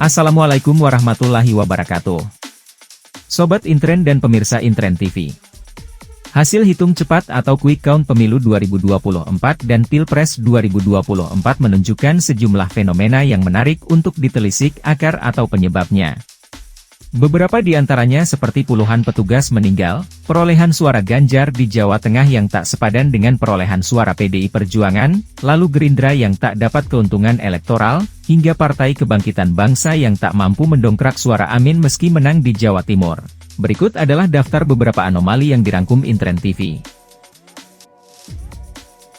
Assalamualaikum warahmatullahi wabarakatuh. Sobat Intren dan pemirsa Intren TV. Hasil hitung cepat atau quick count pemilu 2024 dan Pilpres 2024 menunjukkan sejumlah fenomena yang menarik untuk ditelisik akar atau penyebabnya. Beberapa di antaranya seperti puluhan petugas meninggal, perolehan suara Ganjar di Jawa Tengah yang tak sepadan dengan perolehan suara PDI Perjuangan, lalu Gerindra yang tak dapat keuntungan elektoral, hingga Partai Kebangkitan Bangsa yang tak mampu mendongkrak suara Amin meski menang di Jawa Timur. Berikut adalah daftar beberapa anomali yang dirangkum Intren TV.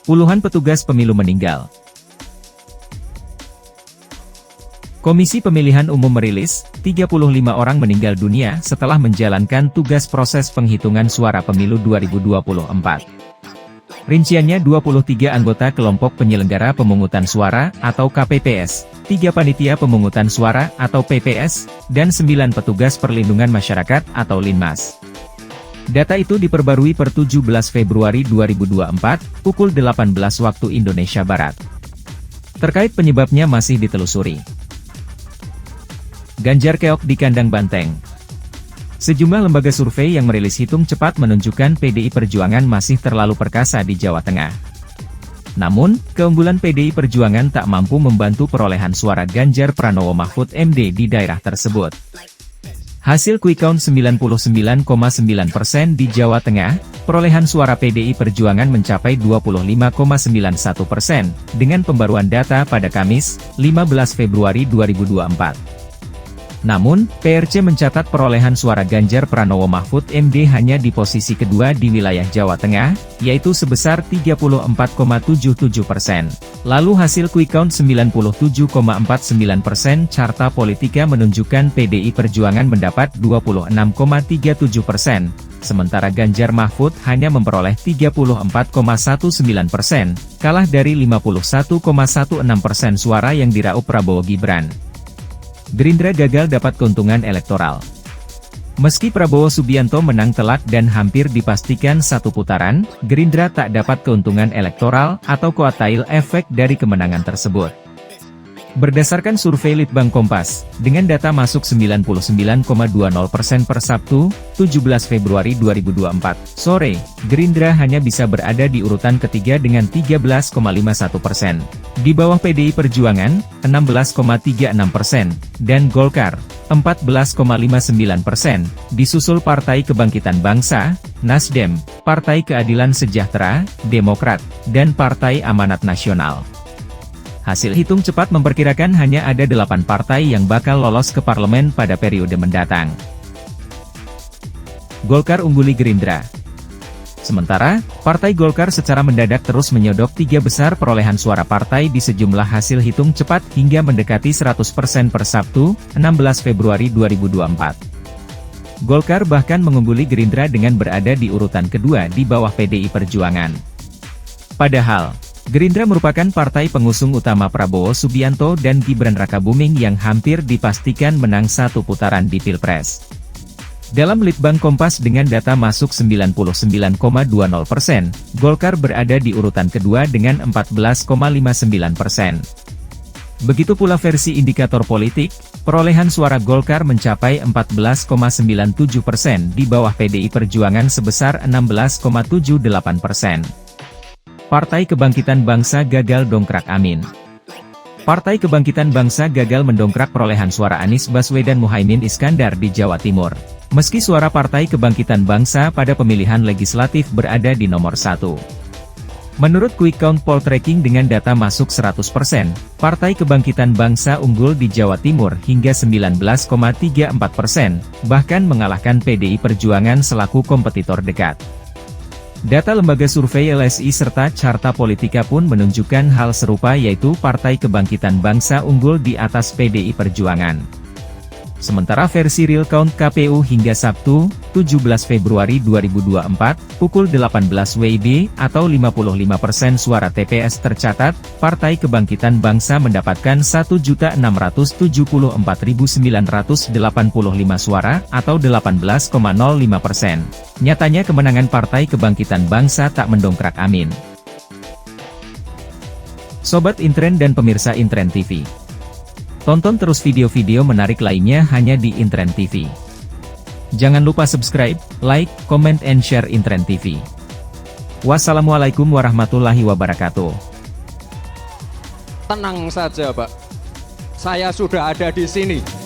Puluhan petugas pemilu meninggal. Komisi Pemilihan Umum merilis, 35 orang meninggal dunia setelah menjalankan tugas proses penghitungan suara pemilu 2024. Rinciannya 23 anggota kelompok penyelenggara pemungutan suara atau KPPS, 3 panitia pemungutan suara atau PPS, dan 9 petugas perlindungan masyarakat atau Linmas. Data itu diperbarui per 17 Februari 2024, pukul 18 waktu Indonesia Barat. Terkait penyebabnya masih ditelusuri. Ganjar keok di kandang banteng. Sejumlah lembaga survei yang merilis hitung cepat menunjukkan PDI Perjuangan masih terlalu perkasa di Jawa Tengah. Namun, keunggulan PDI Perjuangan tak mampu membantu perolehan suara Ganjar Pranowo Mahfud MD di daerah tersebut. Hasil quick count 99,9% di Jawa Tengah, perolehan suara PDI Perjuangan mencapai 25,91% dengan pembaruan data pada Kamis, 15 Februari 2024. Namun, PRC mencatat perolehan suara Ganjar Pranowo Mahfud MD hanya di posisi kedua di wilayah Jawa Tengah, yaitu sebesar 34,77%. Lalu hasil quick count 97,49% Carta Politika menunjukkan PDI Perjuangan mendapat 26,37%, sementara Ganjar Mahfud hanya memperoleh 34,19%, kalah dari 51,16% suara yang diraup Prabowo Gibran. Gerindra gagal dapat keuntungan elektoral. Meski Prabowo Subianto menang telak dan hampir dipastikan satu putaran, Gerindra tak dapat keuntungan elektoral atau koatail efek dari kemenangan tersebut. Berdasarkan survei Litbang Kompas, dengan data masuk 99,20% per Sabtu, 17 Februari 2024, sore, Gerindra hanya bisa berada di urutan ketiga dengan 13,51%. Di bawah PDI Perjuangan, 16,36%, dan Golkar, 14,59%, disusul Partai Kebangkitan Bangsa, Nasdem, Partai Keadilan Sejahtera, Demokrat, dan Partai Amanat Nasional. Hasil hitung cepat memperkirakan hanya ada 8 partai yang bakal lolos ke parlemen pada periode mendatang. Golkar ungguli Gerindra. Sementara, Partai Golkar secara mendadak terus menyodok 3 besar perolehan suara partai di sejumlah hasil hitung cepat hingga mendekati 100% per Sabtu, 16 Februari 2024. Golkar bahkan mengungguli Gerindra dengan berada di urutan kedua di bawah PDI Perjuangan. Padahal, Gerindra merupakan partai pengusung utama Prabowo Subianto dan Gibran Rakabuming yang hampir dipastikan menang satu putaran di Pilpres. Dalam Litbang Kompas dengan data masuk 99,20%, Golkar berada di urutan kedua dengan 14,59%. Begitu pula versi indikator politik, perolehan suara Golkar mencapai 14,97% di bawah PDI Perjuangan sebesar 16,78%. Partai Kebangkitan Bangsa gagal dongkrak Amin. Partai Kebangkitan Bangsa gagal mendongkrak perolehan suara Anies Baswedan Muhaimin Iskandar di Jawa Timur. Meski suara Partai Kebangkitan Bangsa pada pemilihan legislatif berada di nomor 1. Menurut quick count Poltreking dengan data masuk 100%, Partai Kebangkitan Bangsa unggul di Jawa Timur hingga 19,34%, bahkan mengalahkan PDI Perjuangan selaku kompetitor dekat. Data lembaga survei LSI serta Carta Politika pun menunjukkan hal serupa yaitu Partai Kebangkitan Bangsa unggul di atas PDI Perjuangan. Sementara versi real count KPU hingga Sabtu, 17 Februari 2024, pukul 18 WIB, atau 55% suara TPS tercatat, Partai Kebangkitan Bangsa mendapatkan 1.674.985 suara, atau 18,05%. Nyatanya kemenangan Partai Kebangkitan Bangsa tak mendongkrak Amin. Sobat Intren dan pemirsa Intren TV. Tonton terus video-video menarik lainnya hanya di Intren TV. Jangan lupa subscribe, like, comment, and share Intren TV. Wassalamualaikum warahmatullahi wabarakatuh. Tenang saja, Pak. Saya sudah ada di sini.